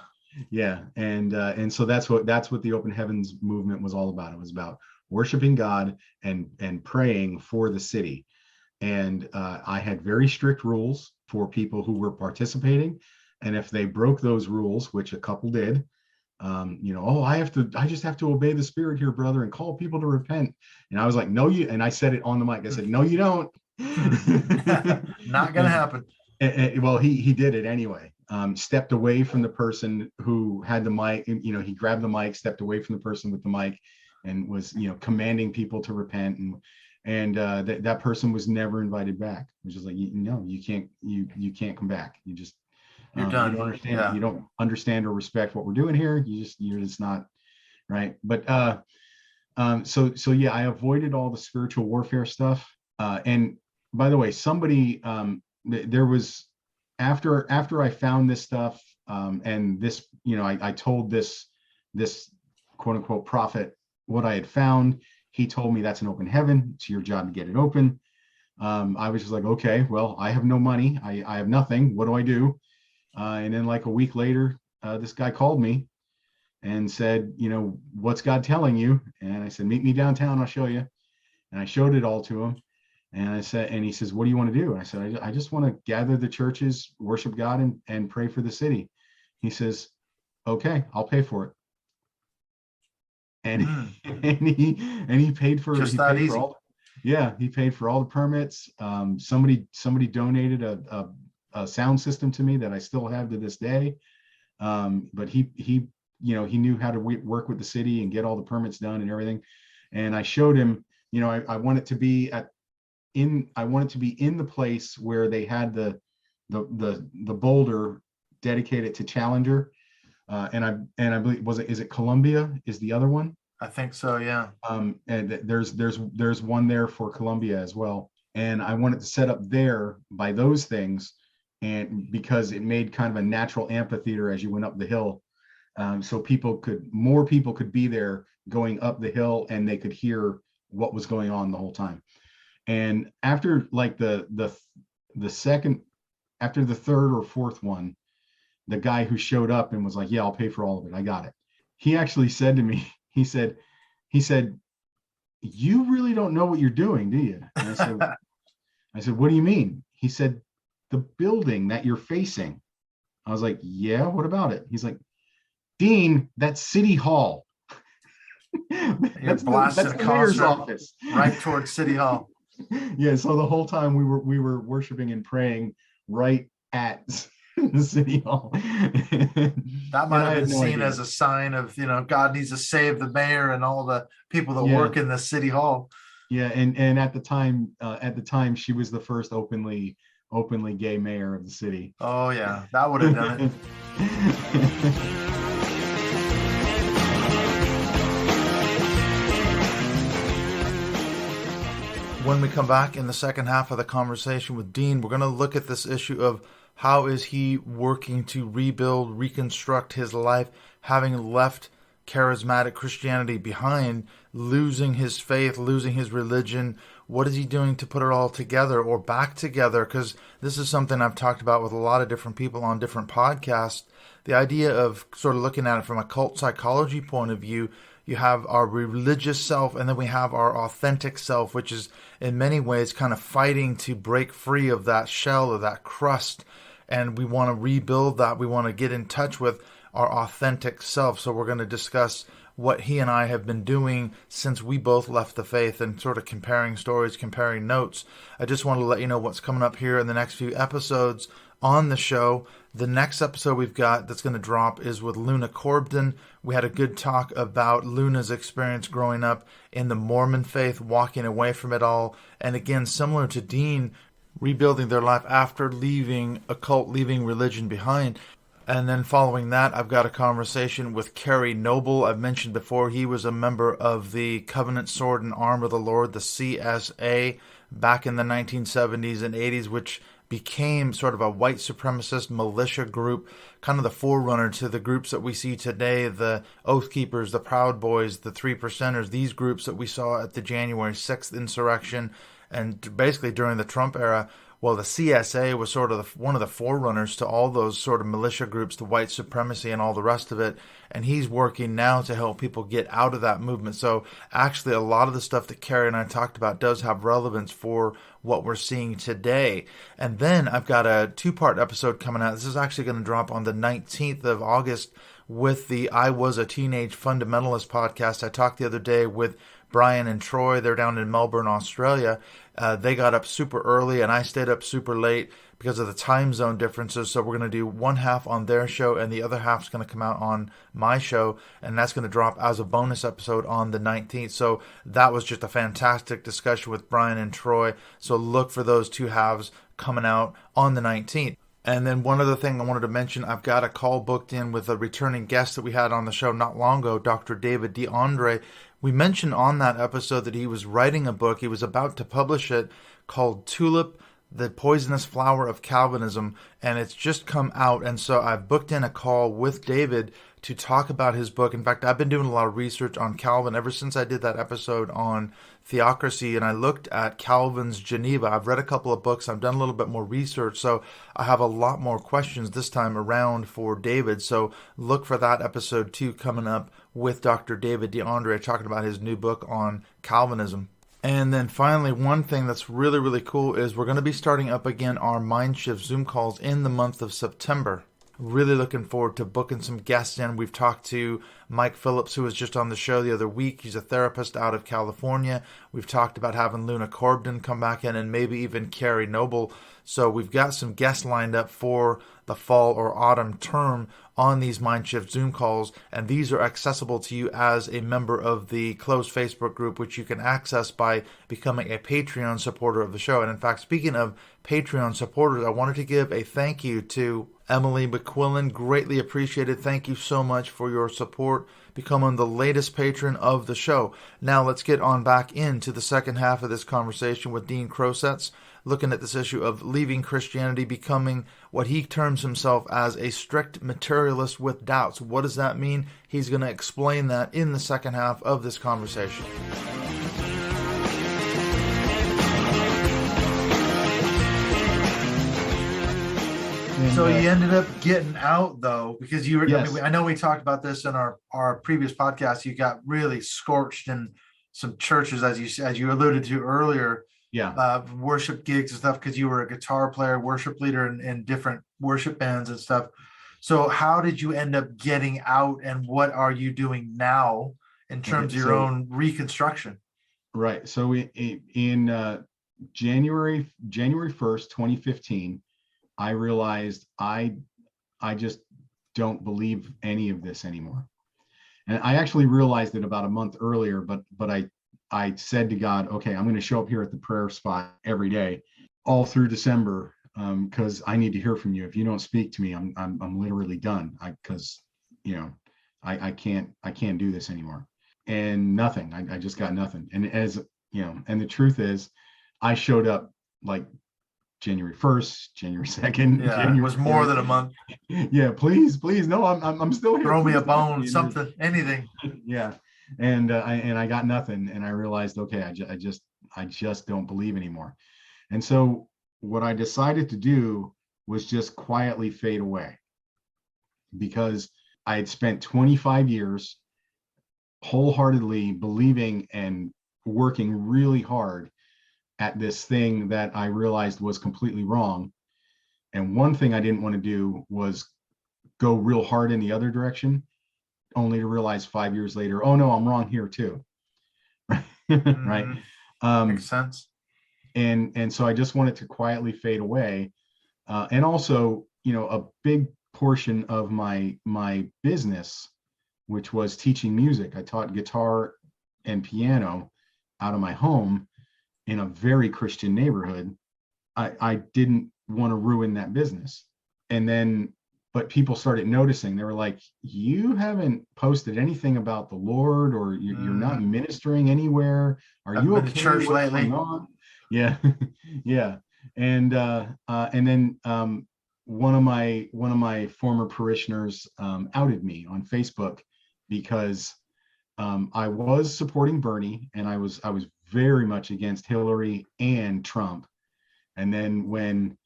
Speaker 3: Yeah. And so that's what the Open Heavens movement was all about. It was about worshiping God and praying for the city. And I had very strict rules for people who were participating. And if they broke those rules, which a couple did, I just have to obey the Spirit here, brother, and call people to repent. And I was like, no, and I said it on the mic. I said, no, you don't.
Speaker 2: Not gonna happen.
Speaker 3: Well, he did it anyway. Stepped away from the person who had the mic. He grabbed the mic, stepped away from the person with the mic, and was commanding people to repent. And that person was never invited back. Which is like, you can't come back. You just
Speaker 2: you're done.
Speaker 3: You don't understand. Yeah. You don't understand or respect what we're doing here. You're just not right. But so yeah, I avoided all the spiritual warfare stuff. And by the way, somebody there was after I found this stuff, and this, I told this quote unquote prophet what I had found. He told me that's an open heaven. It's your job to get it open. I was just like, okay, well, I have no money. I have nothing. What do I do? And then like a week later, this guy called me and said, what's God telling you? And I said, meet me downtown. I'll show you. And I showed it all to him. And he says, what do you want to do? And I said, I just want to gather the churches, worship God, and pray for the city. He says, okay, I'll pay for it. And he paid for
Speaker 2: just that easy.
Speaker 3: He paid for all the permits. Somebody donated a sound system to me that I still have to this day. But he knew how to work with the city and get all the permits done and everything. And I showed him, I want it to be in the place where they had the boulder dedicated to Challenger. And I believe, is it Columbia is the other one?
Speaker 2: I think so, yeah.
Speaker 3: And there's one there for Columbia as well. And I wanted to set up there by those things, and because it made kind of a natural amphitheater as you went up the hill. So more people could be there going up the hill, and they could hear what was going on the whole time. And after like the third or fourth one, the guy who showed up and was like, yeah, I'll pay for all of it. I got it. He actually said to me, he said, you really don't know what you're doing, do you? And I said, what do you mean? He said, the building that you're facing. I was like, yeah, what about it? He's like, Dean, that's City Hall. that's the mayor's office.
Speaker 2: Right towards City Hall.
Speaker 3: Yeah, so the whole time we were worshiping and praying right at the City Hall.
Speaker 2: That might have been seen as a sign of, God needs to save the mayor and all the people that work in the City Hall.
Speaker 3: Yeah, and at the time she was the first openly gay mayor of the city.
Speaker 2: Oh yeah, that would have done it. When we come back in the second half of the conversation with Dean, we're going to look at this issue of how is he working to rebuild, reconstruct his life, having left charismatic Christianity behind, losing his faith, losing his religion. What is he doing to put it all together or back together? Because this is something I've talked about with a lot of different people on different podcasts. The idea of sort of looking at it from a cult psychology point of view. You have our religious self, and then we have our authentic self, which is in many ways kind of fighting to break free of that shell or that crust. And we want to rebuild that. We want to get in touch with our authentic self. So we're going to discuss what he and I have been doing since we both left the faith and sort of comparing stories, comparing notes. I just want to let you know what's coming up here in the next few episodes on the show. The next episode we've got that's going to drop is with Luna Corbden. We had a good talk about Luna's experience growing up in the Mormon faith, walking away from it all. And again, similar to Dean, rebuilding their life after leaving a cult, leaving religion behind. And then following that, I've got a conversation with Kerry Noble. I've mentioned before he was a member of the Covenant Sword and Arm of the Lord, the CSA, back in the 1970s and 80s, which became sort of a white supremacist militia group, kind of the forerunner to the groups that we see today, the Oath Keepers, the Proud Boys, the Three Percenters, these groups that we saw at the January 6th insurrection and basically during the Trump era. Well, the CSA was sort of one of the forerunners to all those sort of militia groups, the white supremacy and all the rest of it. And he's working now to help people get out of that movement. So actually, a lot of the stuff that Carrie and I talked about does have relevance for what we're seeing today. And then I've got a 2-part episode coming out. This is actually going to drop on the 19th of August with the I Was a Teenage Fundamentalist podcast. I talked the other day with Brian and Troy. They're down in Melbourne, Australia. They got up super early and I stayed up super late because of the time zone differences. So we're going to do one half on their show and the other half is going to come out on my show. And that's going to drop as a bonus episode on the 19th. So that was just a fantastic discussion with Brian and Troy. So look for those two halves coming out on the 19th. And then one other thing I wanted to mention, I've got a call booked in with a returning guest that we had on the show not long ago, Dr. David DeAndre. We mentioned on that episode that he was writing a book. He was about to publish it called Tulip, the Poisonous Flower of Calvinism, and it's just come out. And so I've booked in a call with David to talk about his book. In fact, I've been doing a lot of research on Calvin ever since I did that episode on theocracy, and I looked at Calvin's Geneva. I've read a couple of books. I've done a little bit more research, so I have a lot more questions this time around for David. So look for that episode too coming up with Dr. David DeAndre talking about his new book on Calvinism. And then finally, one thing that's really, really cool is we're going to be starting up again our Mindshift Zoom calls in the month of September. Really looking forward to booking some guests in. We've talked to Mike Phillips, who was just on the show the other week. He's a therapist out of California. We've talked about having Luna Corbden come back in and maybe even Kerry Noble. So we've got some guests lined up for the fall or autumn term on these Mindshift Zoom calls, and these are accessible to you as a member of the closed Facebook group, which you can access by becoming a Patreon supporter of the show. And in fact, speaking of Patreon supporters, I wanted to give a thank you to Emily McQuillan. Greatly appreciated. Thank you so much for your support, becoming the latest patron of the show. Now let's get on back into the second half of this conversation with Dean Krosecz, looking at this issue of leaving Christianity, becoming what he terms himself as a strict materialist with doubts. What does that mean? He's going to explain that in the second half of this conversation. So you ended up getting out, though, because you were,
Speaker 3: yes.
Speaker 2: I know we talked about this in our previous podcast. You got really scorched and some churches, as you alluded to earlier,
Speaker 3: Yeah.
Speaker 2: worship gigs and stuff, because you were a guitar player, worship leader in different worship bands and stuff. So how did you end up getting out, and what are you doing now in terms of your own reconstruction?
Speaker 3: Right. So in January 1st, 2015, I realized I just don't believe any of this anymore. And I actually realized it about a month earlier, but I said to God, okay, I'm going to show up here at the prayer spot every day, all through December, because I need to hear from you. If you don't speak to me, I'm literally done. Because I can't do this anymore. And nothing. I just got nothing. And and the truth is, I showed up like January 1st, January 2nd.
Speaker 2: Yeah,
Speaker 3: January
Speaker 2: it was more
Speaker 3: 3rd.
Speaker 2: than a month.
Speaker 3: Yeah, please, no, I'm still here.
Speaker 2: Throw me
Speaker 3: Please
Speaker 2: a bone, something, anything.
Speaker 3: Yeah, and I got nothing, and I realized, okay, I just don't believe anymore. And so what I decided to do was just quietly fade away, because I had spent 25 years wholeheartedly believing and working really hard at this thing that I realized was completely wrong. And one thing I didn't want to do was go real hard in the other direction, only to realize 5 years later, oh no, I'm wrong here too. Right.
Speaker 2: Makes sense.
Speaker 3: And so I just wanted to quietly fade away. And also, a big portion of my business, which was teaching music. I taught guitar and piano out of my home in a very Christian neighborhood. I didn't want to ruin that business. And then, but people started noticing. They were like, you haven't posted anything about the Lord, or you're not ministering anywhere. Are you okay?
Speaker 2: Been to church
Speaker 3: What's
Speaker 2: lately?
Speaker 3: going on? Yeah. Yeah. And then one of my former parishioners outed me on Facebook, because I was supporting Bernie, and I was very much against Hillary and Trump. And then when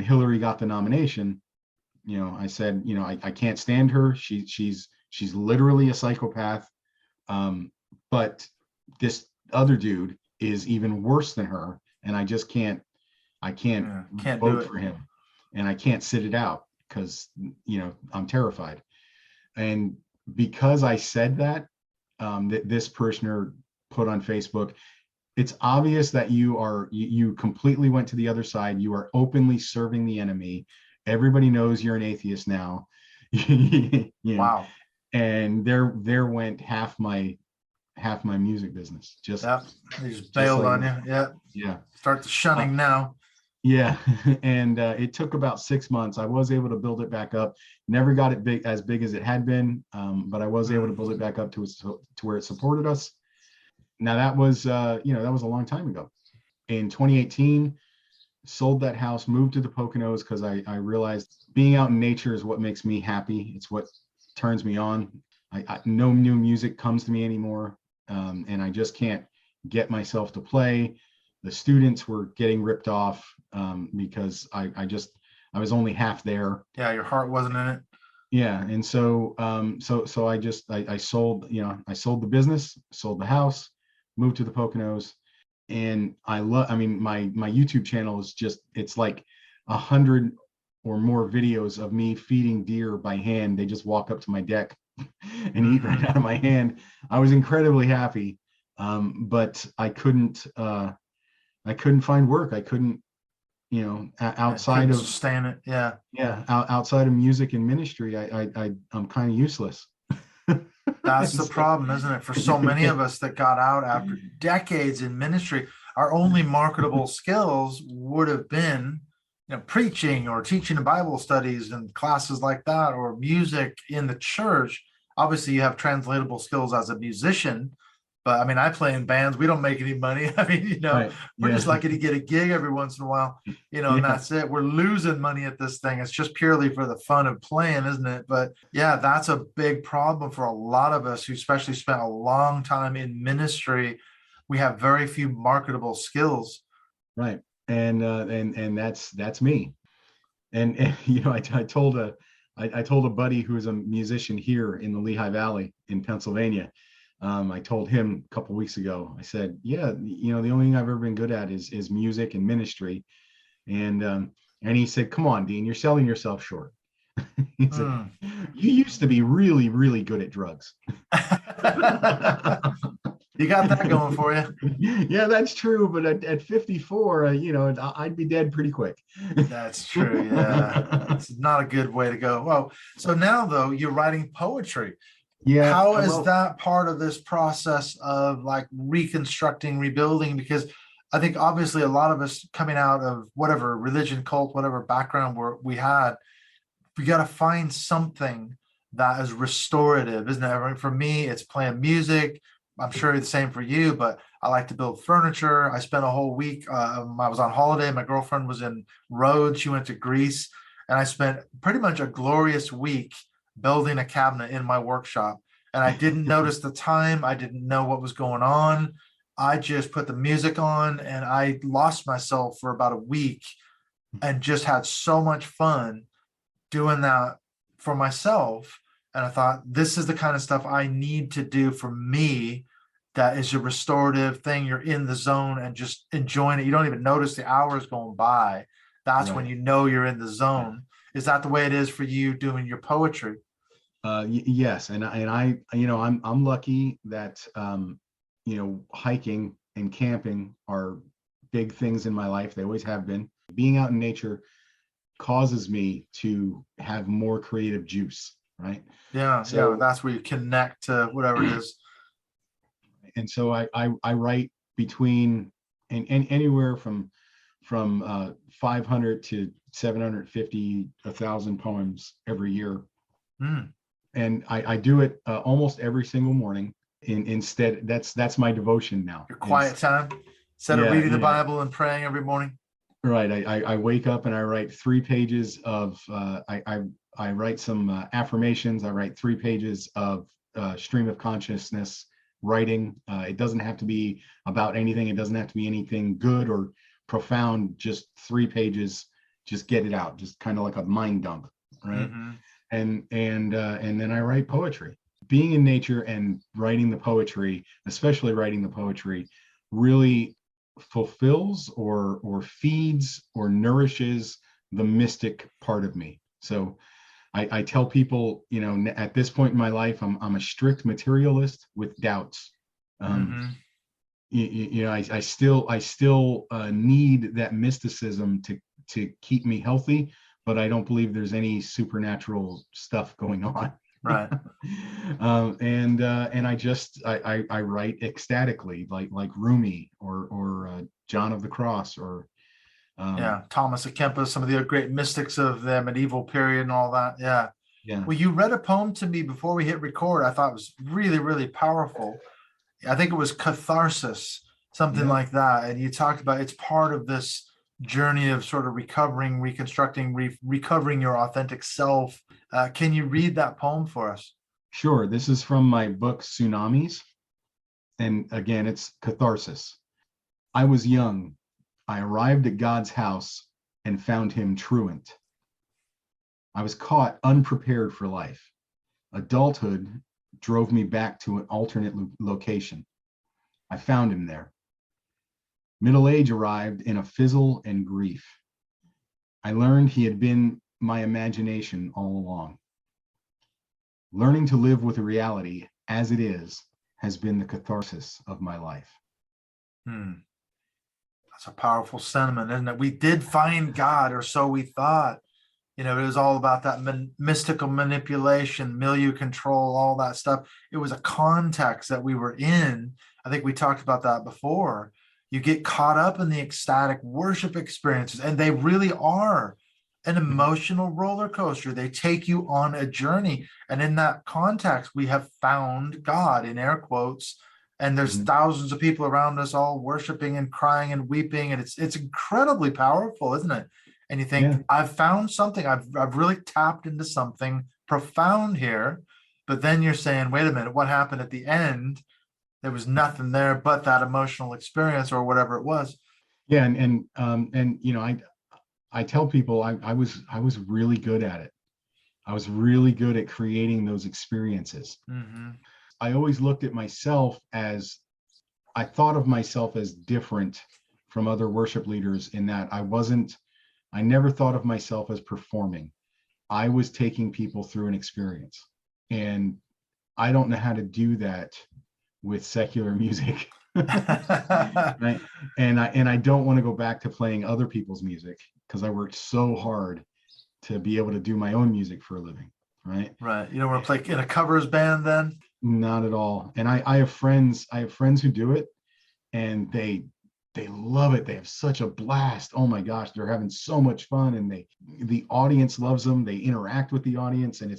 Speaker 3: Hillary got the nomination, I said, I can't stand her. She's literally a psychopath. But this other dude is even worse than her, and I just can't vote for him, and I can't sit it out, because I'm terrified. And because I said that, this parishioner put on Facebook, it's obvious that you completely went to the other side. You are openly serving the enemy. Everybody knows you're an atheist now.
Speaker 2: Wow.
Speaker 3: And there went half my music business.
Speaker 2: They just bailed on you. Yeah.
Speaker 3: Yeah.
Speaker 2: Start the shunning now.
Speaker 3: Yeah. And it took about 6 months. I was able to build it back up. Never got it as big as it had been, but I was able to build it back up to where it supported us. Now that was that was a long time ago. In 2018, sold that house, moved to the Poconos, because I realized being out in nature is what makes me happy. It's what turns me on. No new music comes to me anymore, and I just can't get myself to play. The students were getting ripped off because I was only half there.
Speaker 2: Yeah, your heart wasn't in it.
Speaker 3: Yeah, and so I sold the business, sold the house, moved to the Poconos. And my YouTube channel is it's like 100 or more videos of me feeding deer by hand. They just walk up to my deck and eat right out of my hand. I was incredibly happy, but I couldn't find work. I couldn't, outside of
Speaker 2: sustain it. Yeah.
Speaker 3: Yeah. Outside of music and ministry, I'm kind of useless.
Speaker 2: That's the problem, isn't it? For so many of us that got out after decades in ministry, our only marketable skills would have been, preaching or teaching Bible studies and classes like that, or music in the church. Obviously, you have translatable skills as a musician, but I play in bands. We don't make any money.
Speaker 3: Right.
Speaker 2: We're just lucky to get a gig every once in a while, and that's it. We're losing money at this thing. It's just purely for the fun of playing, isn't it? But yeah, that's a big problem for a lot of us who especially spent a long time in ministry. We have very few marketable skills.
Speaker 3: Right. And that's me. And I told a buddy who's a musician here in the Lehigh Valley in Pennsylvania. I told him a couple weeks ago, I said, yeah, the only thing I've ever been good at is music and ministry. And he said, come on, Dean, you're selling yourself short. He said, you used to be really, really good at drugs.
Speaker 2: You got that going for you.
Speaker 3: Yeah, that's true. But at 54, I'd be dead pretty quick.
Speaker 2: That's true. Yeah. It's not a good way to go. Well, so now though, you're writing poetry.
Speaker 3: Yeah.
Speaker 2: How is
Speaker 3: Well,
Speaker 2: that part of this process of like reconstructing, rebuilding? Because I think obviously a lot of us coming out of whatever religion, cult, whatever background we had, we got to find something that is restorative, isn't it? I mean, for me, it's playing music. I'm sure it's the same for you, but I like to build furniture. I spent a whole week. I was on holiday. My girlfriend was in Rhodes. She went to Greece, and I spent pretty much a glorious week building a cabinet in my workshop. And I didn't notice the time. I didn't know what was going on. I just put the music on, and I lost myself for about a week, and just had so much fun doing that for myself. And I thought, this is the kind of stuff I need to do for me. That is a restorative thing. You're in the zone and just enjoying it. You don't even notice the hours going by. That's when you know you're in the zone. Is that the way it is for you doing your poetry?
Speaker 3: Yes. And I'm lucky that, hiking and camping are big things in my life. They always have been. Being out in nature causes me to have more creative juice, right?
Speaker 2: Yeah, that's where you connect to whatever it is.
Speaker 3: And so I write between and anywhere from 500 to 750, 1,000 poems every year. And I do it almost every single morning. Instead, that's my devotion now.
Speaker 2: Your quiet time, instead of reading the Bible and praying every morning.
Speaker 3: Right. I wake up and I write 3 pages of I write some affirmations. I write 3 pages of stream of consciousness writing. It doesn't have to be about anything. It doesn't have to be anything good or profound. Just 3 pages. Just get it out. Just kind of like a mind dump, right? And then I write poetry. Being in nature and writing the poetry, especially writing the poetry, really fulfills or feeds or nourishes the mystic part of me. So I tell people, at this point in my life, I'm a strict materialist with doubts. I still need that mysticism to keep me healthy, but I don't believe there's any supernatural stuff going on.
Speaker 2: Right.
Speaker 3: And I write ecstatically, like Rumi or John of the Cross or
Speaker 2: Thomas à Kempis, some of the great mystics of the medieval period and all that. Yeah. Well, you read a poem to me before we hit record. I thought it was really, really powerful. I think it was catharsis, something like that. And you talked about it's part of this journey of sort of recovering, reconstructing, recovering your authentic self. Can you read that poem for us?
Speaker 3: Sure. This is from my book, Tsunamis. And again, it's catharsis. I was young. I arrived at God's house and found him truant. I was caught unprepared for life. Adulthood drove me back to an alternate location. I found him there. Middle age arrived in a fizzle and grief. I learned he had been my imagination all along. Learning to live with reality as it is has been the catharsis of my life.
Speaker 2: That's a powerful sentiment, isn't it? We did find God, or so we thought. It was all about that mystical manipulation, milieu control, all that stuff. It was a context that we were in. I think we talked about that before. You get caught up in the ecstatic worship experiences, and they really are an emotional roller coaster. They take you on a journey. And in that context, we have found God, in air quotes, and there's thousands of people around us all worshiping and crying and weeping. And it's incredibly powerful, isn't it? And you think, I've found something, I've really tapped into something profound here. But then you're saying, wait a minute, what happened at the end? There was nothing there but that emotional experience or whatever it was.
Speaker 3: Yeah. And I tell people I was really good at it. I was really good at creating those experiences. always looked at myself as, I thought of myself as different from other worship leaders in that I never thought of myself as performing. I was taking people through an experience, and I don't know how to do that with secular music. Right? And I don't want to go back to playing other people's music, because I worked so hard to be able to do my own music for a living. Right.
Speaker 2: Right. You don't want to play in a covers band then?
Speaker 3: Not at all. And I have friends who do it, and they love it. They have such a blast. Oh my gosh, they're having so much fun, and the audience loves them. They interact with the audience, and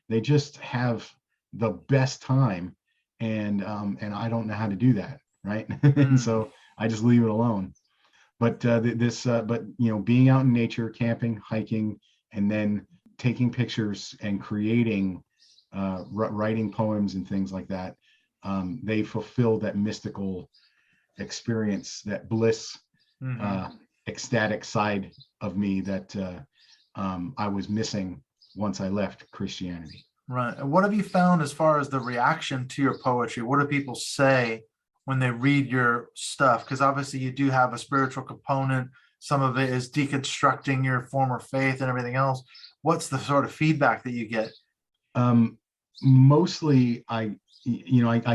Speaker 3: they just have the best time. And I don't know how to do that, right? And so I just leave it alone. But being out in nature, camping, hiking, and then taking pictures and creating, writing poems and things like that, they fulfill that mystical experience, that bliss, ecstatic side of me that I was missing once I left Christianity.
Speaker 2: Right. And what have you found as far as the reaction to your poetry? What do people say when they read your stuff? Because obviously you do have a spiritual component. Some of it is deconstructing your former faith and everything else. What's the sort of feedback that you get?
Speaker 3: Mostly, I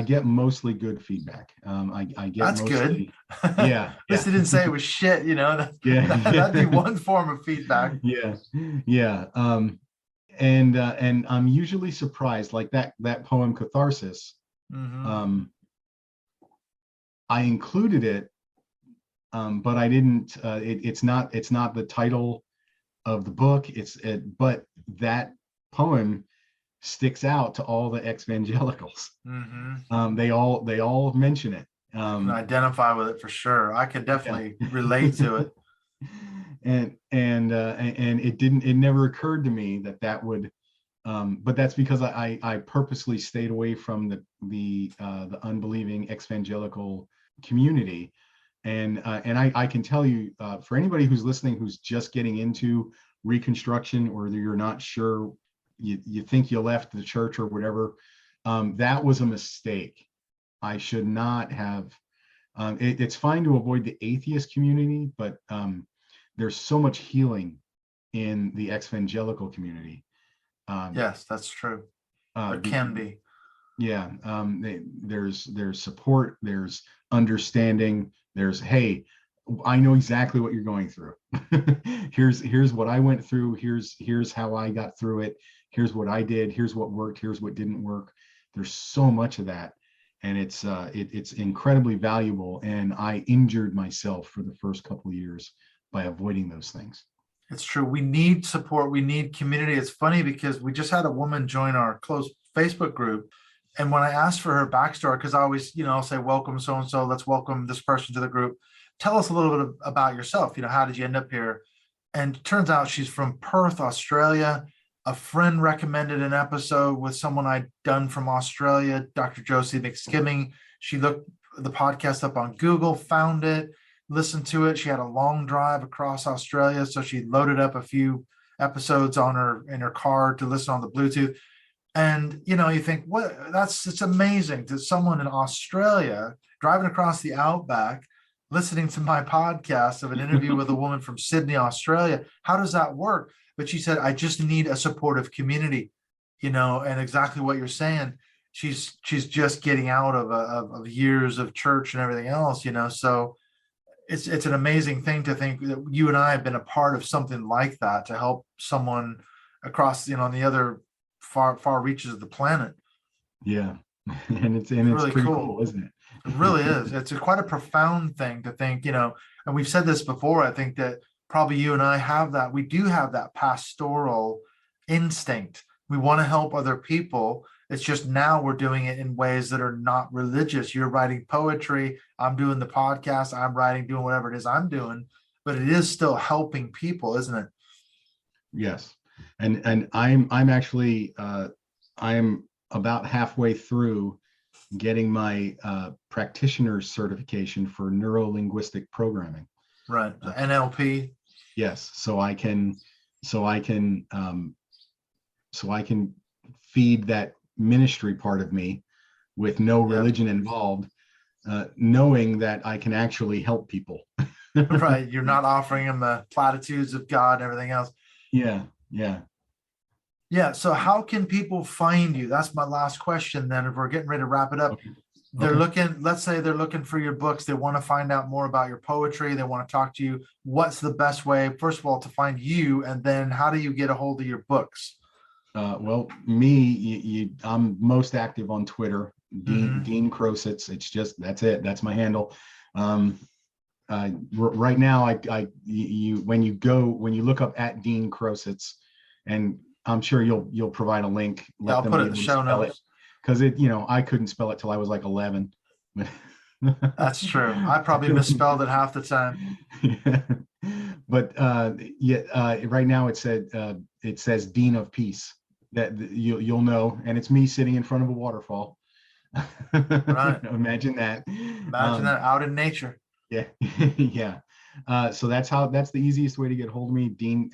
Speaker 3: get mostly good feedback. I get
Speaker 2: That's
Speaker 3: mostly,
Speaker 2: good.
Speaker 3: Yeah.
Speaker 2: At least they didn't say it was shit, That'd be one form of feedback.
Speaker 3: Yeah. And I'm usually surprised, like that poem Catharsis. I included it, but I didn't. It's not the title of the book. But that poem sticks out to all the evangelicals. They all mention it.
Speaker 2: I can identify with it for sure. I could definitely relate to it.
Speaker 3: And it never occurred to me that would, but that's because I purposely stayed away from the unbelieving evangelical community. And I can tell you, for anybody who's listening, who's just getting into Reconstruction, or you're not sure, you think you left the church or whatever, that was a mistake. I should not have. It's fine to avoid the atheist community, but there's so much healing in the evangelical community.
Speaker 2: Yes, that's true. There can be.
Speaker 3: Yeah. There's support, there's understanding, there's, hey, I know exactly what you're going through. Here's what I went through. Here's how I got through it. Here's what I did. Here's what worked. Here's what didn't work. There's so much of that. And it's incredibly valuable. And I injured myself for the first couple of years by avoiding those things.
Speaker 2: It's true. We need support. We need community. It's funny because we just had a woman join our close Facebook group. And when I asked for her backstory, because I always, I'll say, welcome so-and-so, let's welcome this person to the group. Tell us a little bit about yourself. How did you end up here? And it turns out she's from Perth, Australia. A friend recommended an episode with someone I'd done from Australia, Dr. Josie McSkimming. She looked the podcast up on Google, found it, listened to it. She had a long drive across Australia, so she loaded up a few episodes in her car to listen on the Bluetooth. And you think, it's amazing that someone in Australia driving across the outback, listening to my podcast of an interview with a woman from Sydney, Australia. How does that work? But she said, I just need a supportive community, and exactly what you're saying. She's just getting out of years of church and everything else, so it's an amazing thing to think that you and I have been a part of something like that to help someone across, on the other far reaches of the planet.
Speaker 3: Yeah. And it's really pretty cool, isn't it?
Speaker 2: It really is. It's quite a profound thing to think, and we've said this before. I think that probably you and I have that. We do have that pastoral instinct. We want to help other people. It's just now we're doing it in ways that are not religious. You're writing poetry. I'm doing the podcast. I'm writing, doing whatever it is I'm doing, but it is still helping people, isn't it?
Speaker 3: Yes. And I'm actually, I'm about halfway through getting my practitioner's certification for neuro-linguistic programming.
Speaker 2: Right. NLP.
Speaker 3: Yes. So I can feed that ministry part of me with no religion involved, knowing that I can actually help people.
Speaker 2: Right. You're not offering them the platitudes of God and everything else.
Speaker 3: Yeah.
Speaker 2: Yeah. So how can people find you? That's my last question then, if we're getting ready to wrap it up.
Speaker 3: Okay.
Speaker 2: They're looking, let's say they're looking for your books. They want to find out more about your poetry. They want to talk to you. What's the best way, first of all, to find you? And then how do you get a hold of your books?
Speaker 3: Well, I'm most active on Twitter, Dean Krosecz. It's just, that's it. That's my handle. Right now, when you look up at Dean Krosecz, and I'm sure you'll provide a link.
Speaker 2: I'll put it in the show notes.
Speaker 3: Because I couldn't spell it till I was like 11.
Speaker 2: That's true. I probably misspelled it half the time.
Speaker 3: Yeah. But right now it says Dean of Peace. That you'll know, and it's me sitting in front of a waterfall.
Speaker 2: Right.
Speaker 3: Imagine that.
Speaker 2: Imagine that out in nature.
Speaker 3: Yeah, yeah. So that's the easiest way to get hold of me. Dean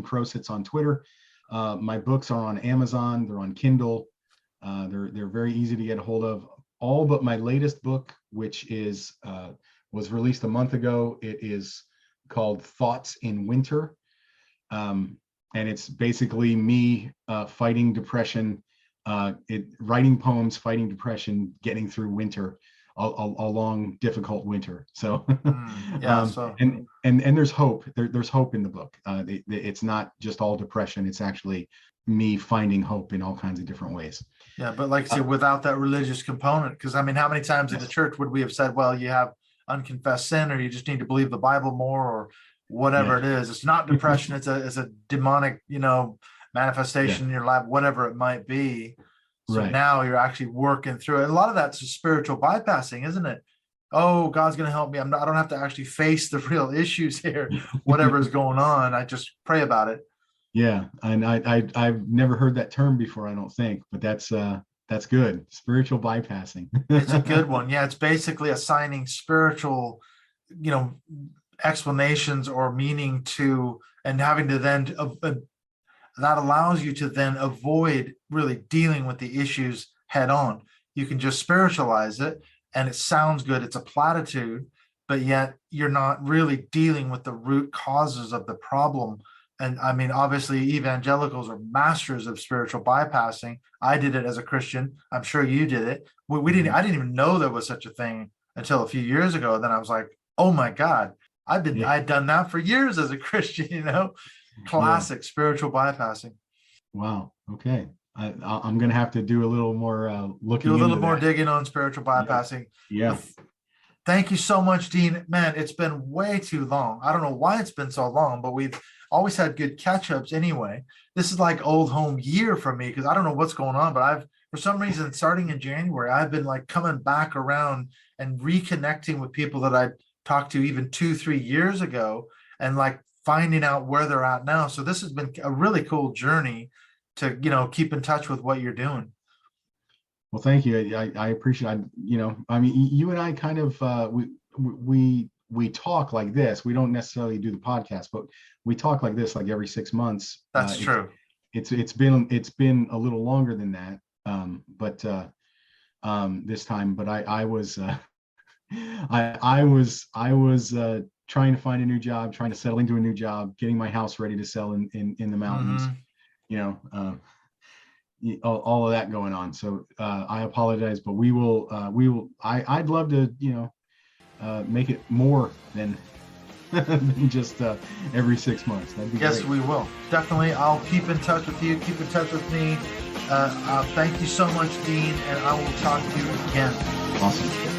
Speaker 3: Krosecz on Twitter. My books are on Amazon. They're on Kindle. They're very easy to get a hold of. All but my latest book, which was released a month ago. It is called Thoughts in Winter, and it's basically me fighting depression, writing poems, fighting depression, getting through winter, a long, difficult winter. So, and there's hope. There's hope in the book. It's not just all depression. It's actually me finding hope in all kinds of different ways.
Speaker 2: Yeah, but like I said, without that religious component, because I mean, how many times in the church would we have said, well, you have unconfessed sin, or you just need to believe the Bible more, or whatever it is. It's not depression. It's a demonic, manifestation in your life, whatever it might be. So now you're actually working through it. A lot of that's spiritual bypassing, isn't it? Oh, God's going to help me. I don't have to actually face the real issues here. Whatever is going on, I just pray about it.
Speaker 3: Yeah, and I've never heard that term before, I don't think, but that's good. Spiritual bypassing.
Speaker 2: It's a good one. Yeah, it's basically assigning spiritual, explanations or meaning to, and having to then that allows you to then avoid really dealing with the issues head on. You can just spiritualize it, and it sounds good. It's a platitude, but yet you're not really dealing with the root causes of the problem. And I mean, obviously, evangelicals are masters of spiritual bypassing. I did it as a Christian. I'm sure you did it. I didn't even know there was such a thing until a few years ago. Then I was like, oh my God, I'd done that for years as a Christian, classic spiritual bypassing.
Speaker 3: Wow. Okay. I'm going to have to do a little more looking.
Speaker 2: Do a little more digging on spiritual bypassing.
Speaker 3: Yeah.
Speaker 2: Thank you so much, Dean. Man, it's been way too long. I don't know why it's been so long, but we've always had good catch-ups anyway. This is like old home year for me, because I don't know what's going on, but for some reason, starting in January, I've been like coming back around and reconnecting with people that I talked to even 2-3 years ago, and like finding out where they're at now. So this has been a really cool journey to, keep in touch with what you're doing.
Speaker 3: Well, thank you. I appreciate it. I mean, you and I kind of, we talk like this. We don't necessarily do the podcast, but we talk like this, like every 6 months.
Speaker 2: That's true.
Speaker 3: It's been a little longer than that. But this time, but I was trying to find a new job, trying to settle into a new job, getting my house ready to sell in the mountains, all of that going on. So I apologize, but I'd love to, make it more than just every 6 months. That'd be great.
Speaker 2: We will. Definitely. I'll keep in touch with you. Keep in touch with me. Thank you so much, Dean, and I will talk to you again.
Speaker 3: Awesome.